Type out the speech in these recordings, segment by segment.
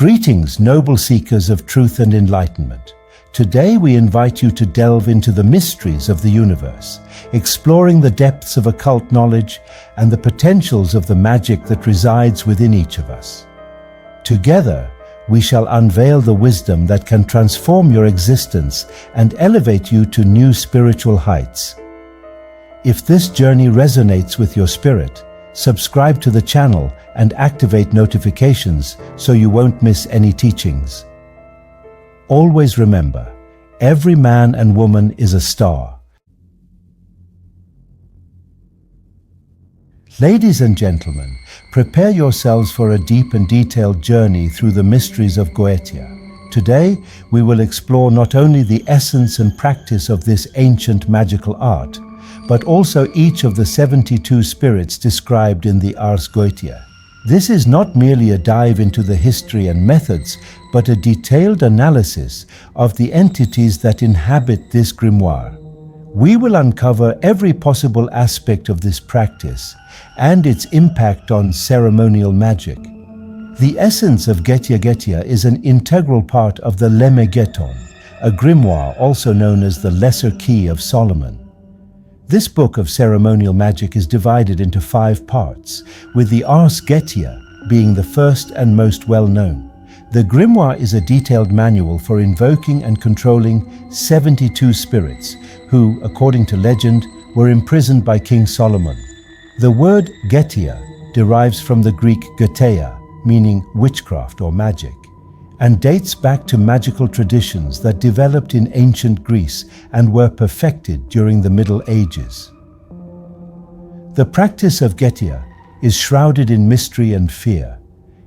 Greetings, noble seekers of truth and enlightenment. Today we invite you to delve into the mysteries of the universe, exploring the depths of occult knowledge and the potentials of the magic that resides within each of us. Together, we shall unveil the wisdom that can transform your existence and elevate you to new spiritual heights. If this journey resonates with your spirit, subscribe to the channel and activate notifications so you won't miss any teachings. Always remember, every man and woman is a star. Ladies and gentlemen, prepare yourselves for a deep and detailed journey through the mysteries of Goetia. Today, we will explore not only the essence and practice of this ancient magical art, but also each of the 72 spirits described in the Ars Goetia. This is not merely a dive into the history and methods, but a detailed analysis of the entities that inhabit this grimoire. We will uncover every possible aspect of this practice and its impact on ceremonial magic. The essence of goeteia is an integral part of the Lemegeton, a grimoire also known as the Lesser Key of Solomon. This book of ceremonial magic is divided into 5 parts, with the Ars Goetia being the first and most well-known. The grimoire is a detailed manual for invoking and controlling 72 spirits, who, according to legend, were imprisoned by King Solomon. The word goeteia derives from the Greek goeteia, meaning witchcraft or magic, and dates back to magical traditions that developed in ancient Greece and were perfected during the Middle Ages. The practice of goeteia is shrouded in mystery and fear,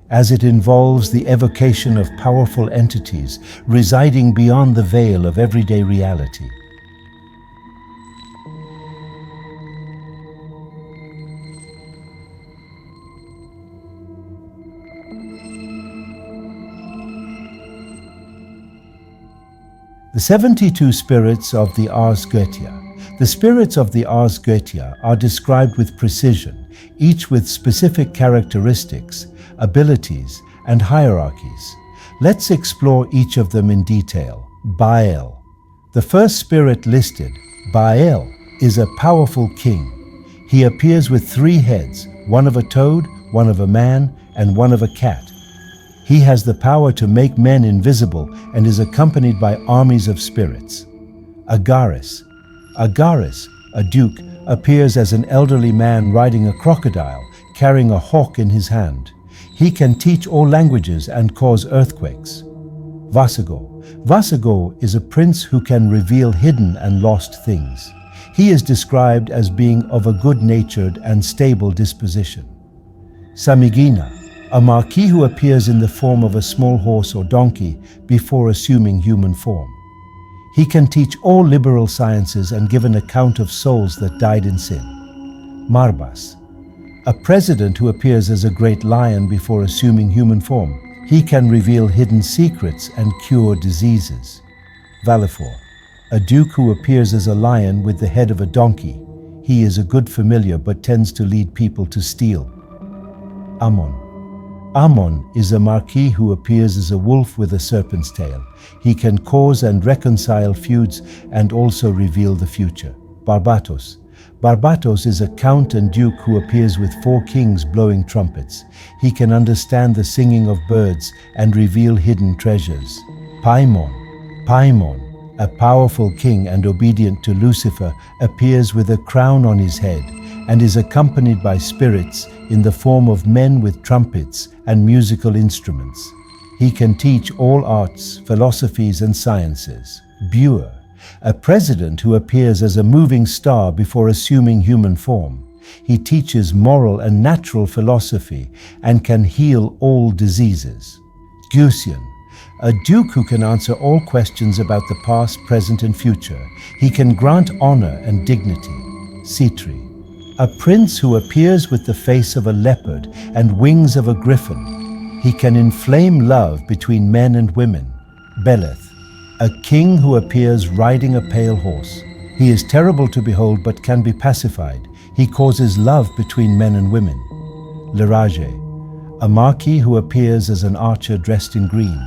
as it involves the evocation of powerful entities residing beyond the veil of everyday reality. The 72 spirits of the Ars Goetia. The spirits of the Ars Goetia are described with precision, each with specific characteristics, abilities, and hierarchies. Let's explore each of them in detail. Baal. The first spirit listed, Baal, is a powerful king. He appears with 3 heads, one of a toad, one of a man, and one of a cat. He has the power to make men invisible and is accompanied by armies of spirits. Agares. Agares, a duke, appears as an elderly man riding a crocodile, carrying a hawk in his hand. He can teach all languages and cause earthquakes. Vasago. Vasago is a prince who can reveal hidden and lost things. He is described as being of a good-natured and stable disposition. Samigina. A marquis who appears in the form of a small horse or donkey before assuming human form. He can teach all liberal sciences and give an account of souls that died in sin. Marbas. A president who appears as a great lion before assuming human form. He can reveal hidden secrets and cure diseases. Valifor. A duke who appears as a lion with the head of a donkey. He is a good familiar but tends to lead people to steal. Ammon. Ammon is a marquis who appears as a wolf with a serpent's tail. He can cause and reconcile feuds and also reveal the future. Barbatos. Barbatos is a count and duke who appears with 4 kings blowing trumpets. He can understand the singing of birds and reveal hidden treasures. Paimon. Paimon, a powerful king and obedient to Lucifer, appears with a crown on his head and is accompanied by spirits in the form of men with trumpets and musical instruments. He can teach all arts, philosophies, and sciences. Buer, a president who appears as a moving star before assuming human form. He teaches moral and natural philosophy and can heal all diseases. Gusian, a duke who can answer all questions about the past, present, and future. He can grant honor and dignity. Sitri, a prince who appears with the face of a leopard and wings of a griffin. He can inflame love between men and women. Beleth, a king who appears riding a pale horse. He is terrible to behold but can be pacified. He causes love between men and women. Lerage, a marquis who appears as an archer dressed in green.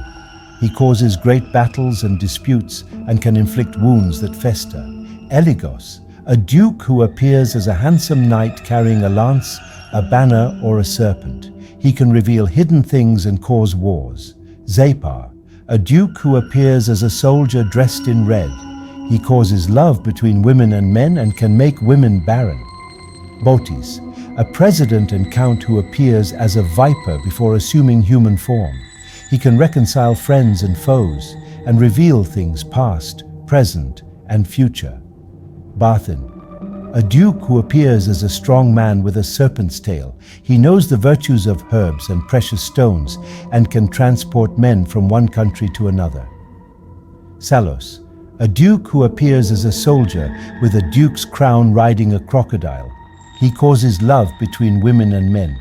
He causes great battles and disputes and can inflict wounds that fester. Eligos, a duke who appears as a handsome knight carrying a lance, a banner, or a serpent. He can reveal hidden things and cause wars. Zepar, a duke who appears as a soldier dressed in red. He causes love between women and men and can make women barren. Botis, a president and count who appears as a viper before assuming human form. He can reconcile friends and foes and reveal things past, present, and future. Bathin, a duke who appears as a strong man with a serpent's tail. He knows the virtues of herbs and precious stones and can transport men from one country to another. Salos, a duke who appears as a soldier with a duke's crown riding a crocodile. He causes love between women and men.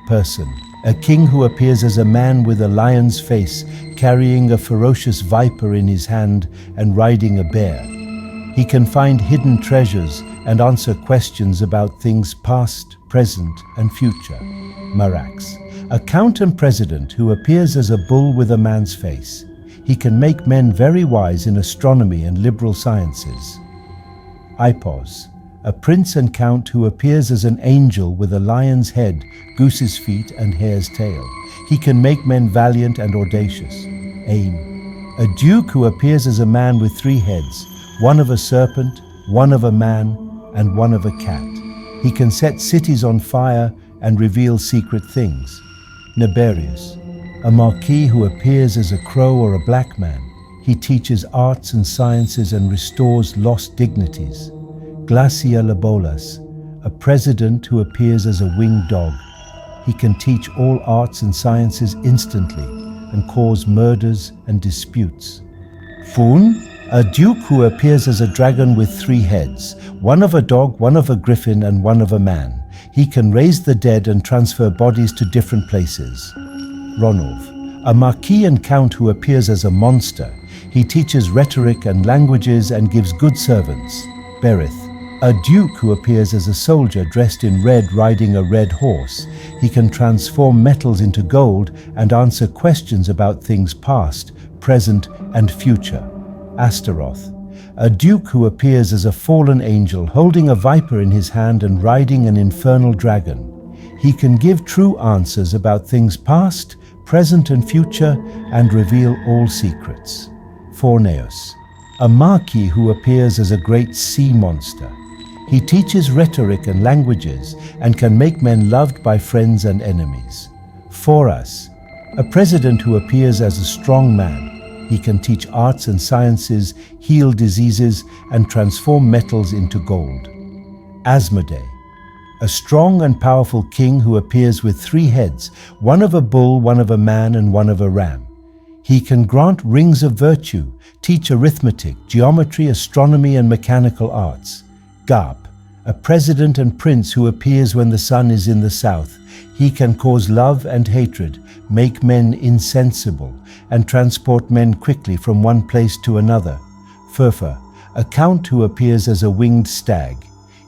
Person, a king who appears as a man with a lion's face, carrying a ferocious viper in his hand and riding a bear. He can find hidden treasures and answer questions about things past, present, and future. Marax, a count and president who appears as a bull with a man's face. He can make men very wise in astronomy and liberal sciences. Ipos, a prince and count who appears as an angel with a lion's head, goose's feet, and hare's tail. He can make men valiant and audacious. Aim, a duke who appears as a man with 3 heads, one of a serpent, one of a man, and one of a cat. He can set cities on fire and reveal secret things. Neberius, a marquis who appears as a crow or a black man. He teaches arts and sciences and restores lost dignities. Glacia Labolas, a president who appears as a winged dog. He can teach all arts and sciences instantly and cause murders and disputes. Fun, a duke who appears as a dragon with 3 heads, one of a dog, one of a griffin, and one of a man. He can raise the dead and transfer bodies to different places. Ronulf, a marquis and count who appears as a monster. He teaches rhetoric and languages and gives good servants. Berith, a duke who appears as a soldier dressed in red riding a red horse. He can transform metals into gold and answer questions about things past, present, and future. Astaroth, a duke who appears as a fallen angel holding a viper in his hand and riding an infernal dragon. He can give true answers about things past, present, and future and reveal all secrets. Forneus, a marquis who appears as a great sea monster. He teaches rhetoric and languages and can make men loved by friends and enemies. Foras, a president who appears as a strong man. He can teach arts and sciences, heal diseases, and transform metals into gold. Asmodee, a strong and powerful king who appears with 3 heads, one of a bull, one of a man, and one of a ram. He can grant rings of virtue, teach arithmetic, geometry, astronomy, and mechanical arts. Garp, a president and prince who appears when the sun is in the south. He can cause love and hatred, make men insensible, and transport men quickly from one place to another. Furfa, a count who appears as a winged stag.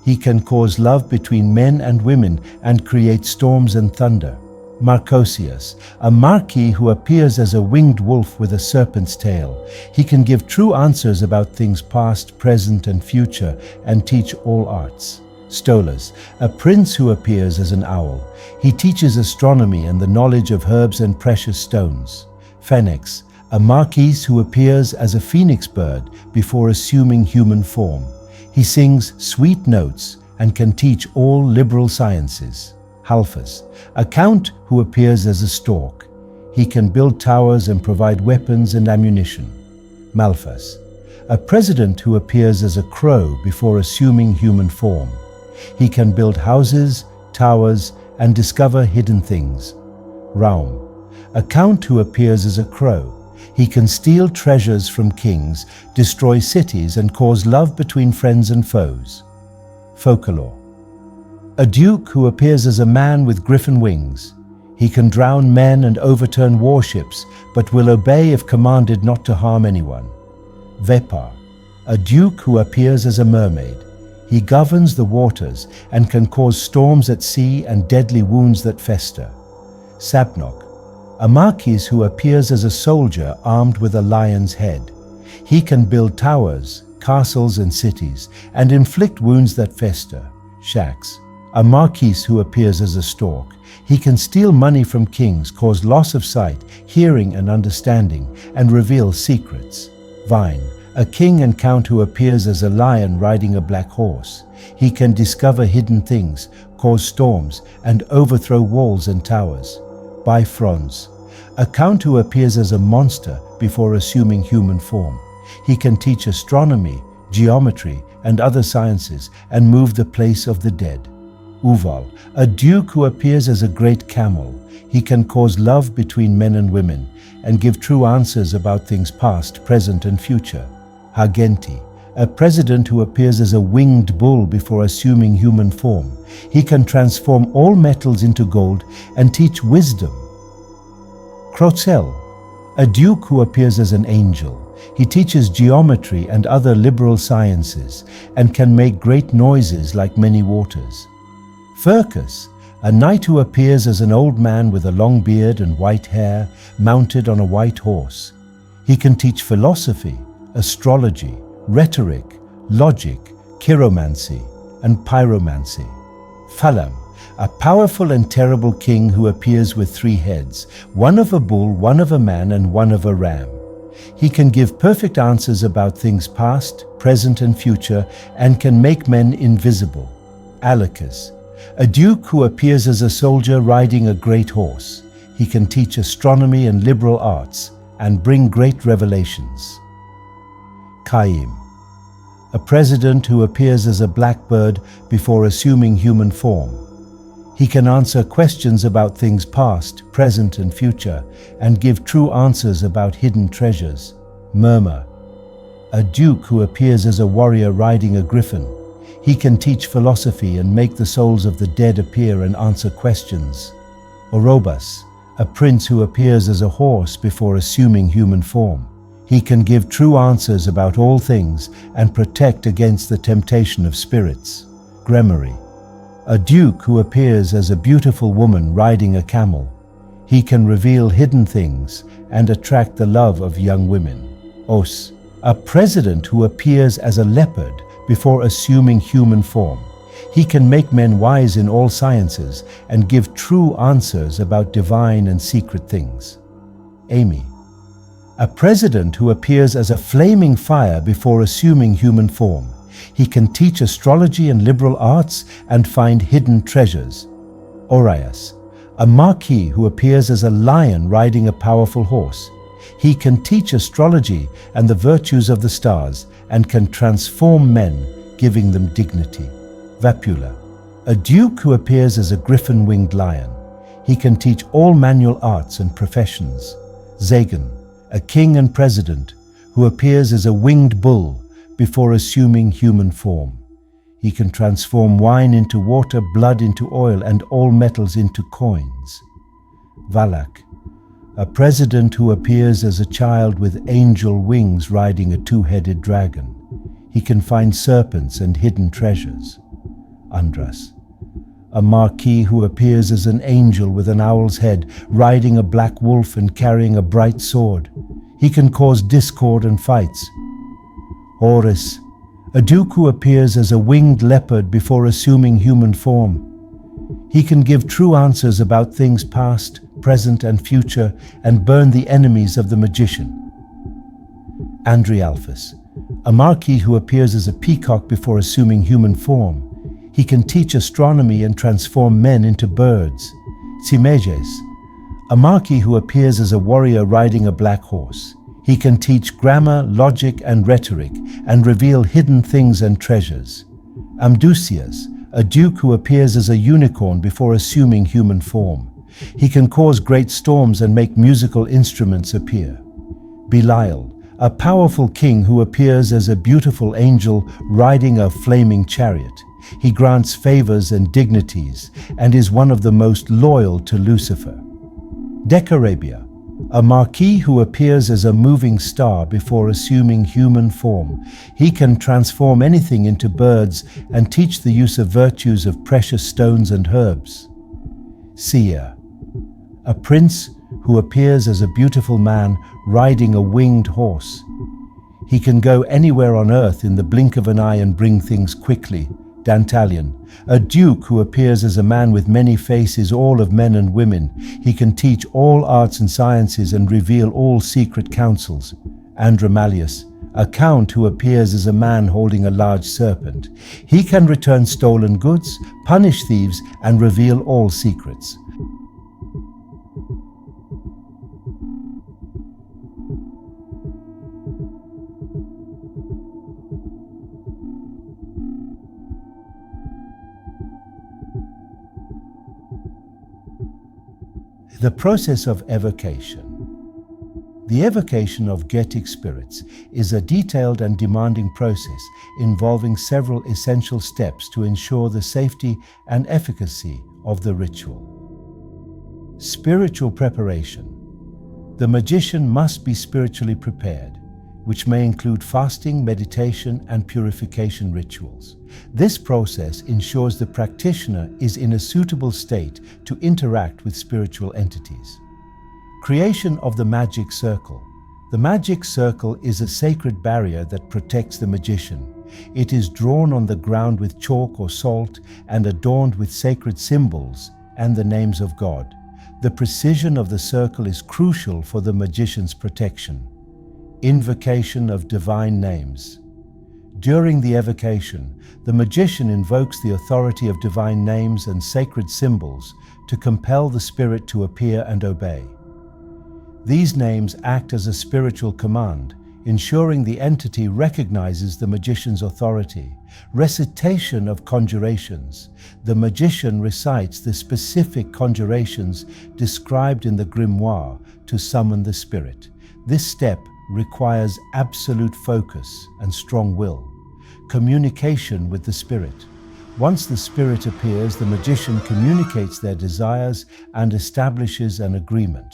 He can cause love between men and women and create storms and thunder. Marcosius, a marquis who appears as a winged wolf with a serpent's tail. He can give true answers about things past, present, and future and teach all arts. Stolas, a prince who appears as an owl. He teaches astronomy and the knowledge of herbs and precious stones. Phoenix, a marquis who appears as a phoenix bird before assuming human form. He sings sweet notes and can teach all liberal sciences. Halphus, a count who appears as a stork. He can build towers and provide weapons and ammunition. Malphus, a president who appears as a crow before assuming human form. He can build houses, towers, and discover hidden things. Raum, a count who appears as a crow. He can steal treasures from kings, destroy cities, and cause love between friends and foes. Focalor, a duke who appears as a man with griffin wings. He can drown men and overturn warships, but will obey if commanded not to harm anyone. Vepar, a duke who appears as a mermaid. He governs the waters and can cause storms at sea and deadly wounds that fester. Sabnok, a marquis who appears as a soldier armed with a lion's head. He can build towers, castles and cities, and inflict wounds that fester. Shax, a marquis who appears as a stork. He can steal money from kings, cause loss of sight, hearing and understanding, and reveal secrets. Vine, a king and count who appears as a lion riding a black horse. He can discover hidden things, cause storms, and overthrow walls and towers. Bifrons, a count who appears as a monster before assuming human form. He can teach astronomy, geometry, and other sciences, and move the place of the dead. Uval, a duke who appears as a great camel. He can cause love between men and women, and give true answers about things past, present, and future. Hagenti, a president who appears as a winged bull before assuming human form. He can transform all metals into gold and teach wisdom. Crotzel, a duke who appears as an angel. He teaches geometry and other liberal sciences, and can make great noises like many waters. Furcus, a knight who appears as an old man with a long beard and white hair, mounted on a white horse. He can teach philosophy, astrology, rhetoric, logic, chiromancy, and pyromancy. Phalam, a powerful and terrible king who appears with 3 heads, one of a bull, one of a man, and one of a ram. He can give perfect answers about things past, present, and future, and can make men invisible. Alecus, a duke who appears as a soldier riding a great horse. He can teach astronomy and liberal arts, and bring great revelations. Caim, a president who appears as a blackbird before assuming human form. He can answer questions about things past, present, and future, and give true answers about hidden treasures. Murmur, a duke who appears as a warrior riding a griffin. He can teach philosophy and make the souls of the dead appear and answer questions. Orobus, a prince who appears as a horse before assuming human form. He can give true answers about all things and protect against the temptation of spirits. Grimoire, a duke who appears as a beautiful woman riding a camel. He can reveal hidden things and attract the love of young women. Os, a president who appears as a leopard before assuming human form. He can make men wise in all sciences and give true answers about divine and secret things. Amy, a president who appears as a flaming fire before assuming human form. He can teach astrology and liberal arts and find hidden treasures. Orias, a marquis who appears as a lion riding a powerful horse. He can teach astrology and the virtues of the stars and can transform men, giving them dignity. Vapula, a duke who appears as a griffin-winged lion. He can teach all manual arts and professions. Zagan, a king and president who appears as a winged bull before assuming human form. He can transform wine into water, blood into oil, and all metals into coins. Valak, a president who appears as a child with angel wings riding a 2-headed dragon. He can find serpents and hidden treasures. Andras, a marquis who appears as an angel with an owl's head, riding a black wolf and carrying a bright sword. He can cause discord and fights. Horus, a duke who appears as a winged leopard before assuming human form. He can give true answers about things past, present, and future, and burn the enemies of the magician. Andrialphus, a marquis who appears as a peacock before assuming human form. He can teach astronomy and transform men into birds. Simeges, a marquis who appears as a warrior riding a black horse. He can teach grammar, logic, and rhetoric, and reveal hidden things and treasures. Amdusias, a duke who appears as a unicorn before assuming human form. He can cause great storms and make musical instruments appear. Belial, a powerful king who appears as a beautiful angel riding a flaming chariot. He grants favors and dignities and is one of the most loyal to Lucifer. Decarabia, a marquis who appears as a moving star before assuming human form. He can transform anything into birds and teach the use of virtues of precious stones and herbs. Seer, a prince who appears as a beautiful man riding a winged horse. He can go anywhere on earth in the blink of an eye and bring things quickly, Dantalion. A duke who appears as a man with many faces, all of men and women. He can teach all arts and sciences and reveal all secret counsels, Andromalius. A count who appears as a man holding a large serpent. He can return stolen goods, punish thieves, and reveal all secrets. The process of evocation. The evocation of goetic spirits is a detailed and demanding process involving several essential steps to ensure the safety and efficacy of the ritual. Spiritual preparation. The magician must be spiritually prepared, which may include fasting, meditation, and purification rituals. This process ensures the practitioner is in a suitable state to interact with spiritual entities. Creation of the magic circle. The magic circle is a sacred barrier that protects the magician. It is drawn on the ground with chalk or salt and adorned with sacred symbols and the names of God. The precision of the circle is crucial for the magician's protection. Invocation of divine names. During the evocation, the magician invokes the authority of divine names and sacred symbols to compel the spirit to appear and obey. These names act as a spiritual command, ensuring the entity recognizes the magician's authority. Recitation of conjurations. The magician recites the specific conjurations described in the grimoire to summon the spirit. This step requires absolute focus and strong will. Communication with the spirit. Once the spirit appears, the magician communicates their desires and establishes an agreement.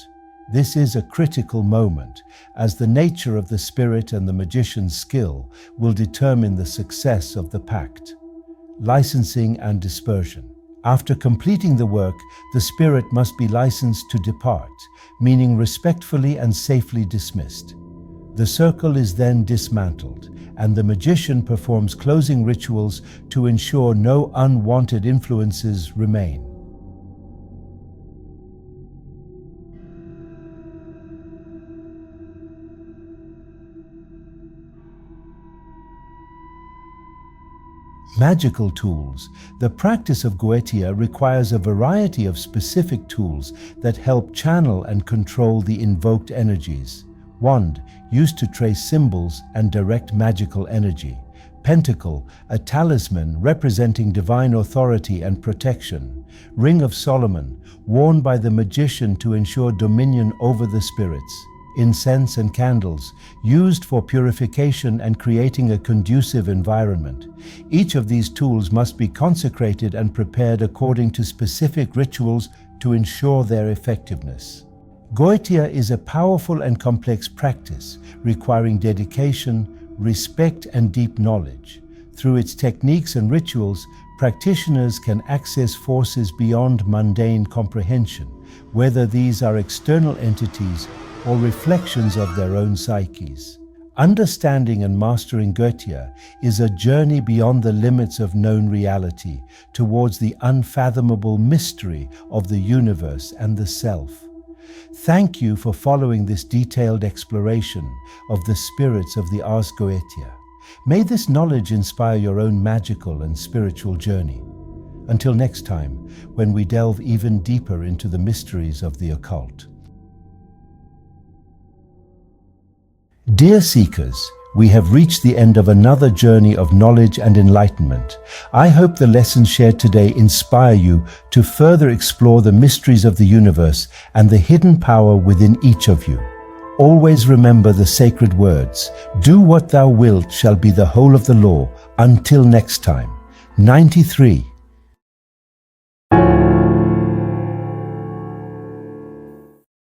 This is a critical moment, as the nature of the spirit and the magician's skill will determine the success of the pact. Licensing and dispersion. After completing the work, the spirit must be licensed to depart, meaning respectfully and safely dismissed. The circle is then dismantled, and the magician performs closing rituals to ensure no unwanted influences remain. Magical tools. The practice of goeteia requires a variety of specific tools that help channel and control the invoked energies. Wand, used to trace symbols and direct magical energy. Pentacle, a talisman representing divine authority and protection. Ring of Solomon, worn by the magician to ensure dominion over the spirits. Incense and candles, used for purification and creating a conducive environment. Each of these tools must be consecrated and prepared according to specific rituals to ensure their effectiveness. Goeteia is a powerful and complex practice requiring dedication, respect, and deep knowledge. Through its techniques and rituals, practitioners can access forces beyond mundane comprehension, whether these are external entities or reflections of their own psyches. Understanding and mastering goeteia is a journey beyond the limits of known reality towards the unfathomable mystery of the universe and the self. Thank you for following this detailed exploration of the spirits of the Ars Goetia. May this knowledge inspire your own magical and spiritual journey. Until next time, when we delve even deeper into the mysteries of the occult. Dear seekers, we have reached the end of another journey of knowledge and enlightenment. I hope the lessons shared today inspire you to further explore the mysteries of the universe and the hidden power within each of you. Always remember the sacred words, "Do what thou wilt shall be the whole of the law." Until next time. 93.